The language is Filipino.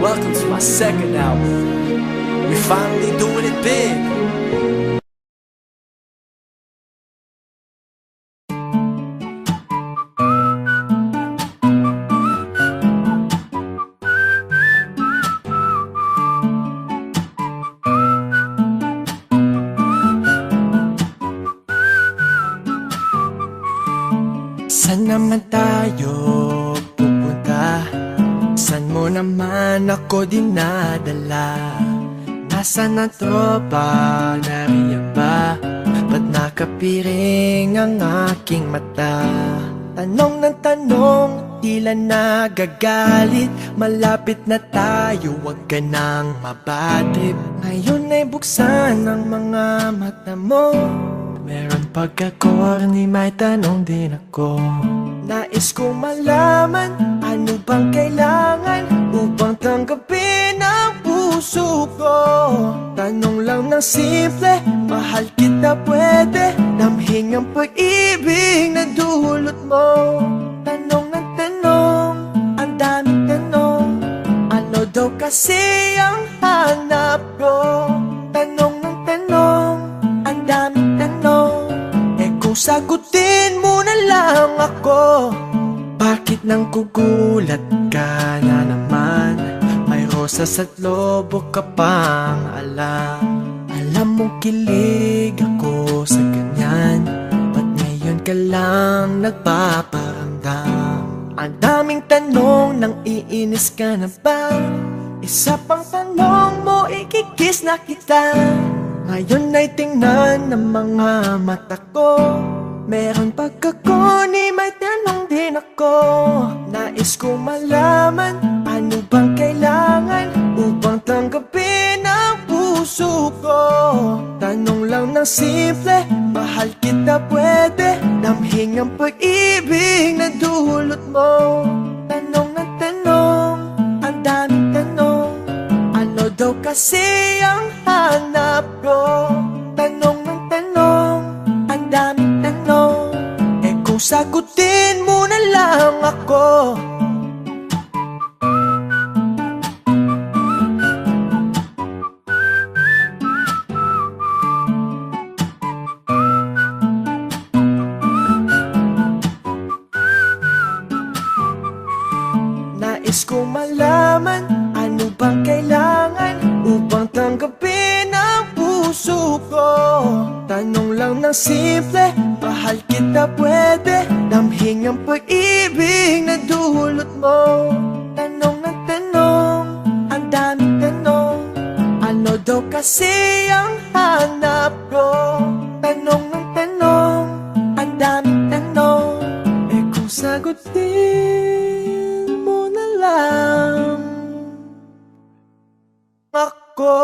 Welcome to my second album. We finally doing it big. Saan naman tayo pupunta? Saan mo naman ako dinadala? Nasaan ang tropa? Nariyan ba? Ba't nakapiring ang aking mata? Tanong ng tanong, tila nagagalit. Malapit na tayo, wag ka nang mabadrip. Ngayon ay buksan ang mga mata mo. Meron pagka-corny, may tanong din ako. Nais kong malaman, ano bang kailangan upang tanggapin ang puso ko? Tanong lang ng simple, mahal kita pwede damhin ang pag-ibig na dulot mo. Tanong ng tanong, ang daming tanong, ano daw kasi ang hanap ko? Tanong ng tanong, ang daming tanong, kung sagutin mo na lang ako. Bakit nang gugulat ka na naman? May rosas at lobo ka pang alam. Alam mong kilig ako sa ganyan, ba't ngayon ka lang nagpaparamdam? Ang daming tanong, nang iinis ka na ba? Isa pang tanong mo, ikikis na kita. Ngayon ay tingnan ng mga mata ko. Meron pagkakuni, may tanong din ako. Nais kong malaman, ano bang kailangan upang tanggapin ang puso ko? Tanong lang ng simple, mahal kita pwede damhin ang pag-ibig na dulot mo. Tanong ng tanong, ang daming tanong, ano daw kasi ang hanap ko? Tanong ng tanong, ang daming tanong, kung sagutin mo na lang ako. Nais kong malaman, ano bang kailangan upang tanggapin ang puso ko? Tanong lang ng simple, mahal kita pwede damhin ang pag-ibig na dulot mo. Tanong ng tanong, ang daming tanong, ano daw kasi ang hanap ko? Tanong ng tanong, ang daming tanong, kung sagutin mo na lang ako.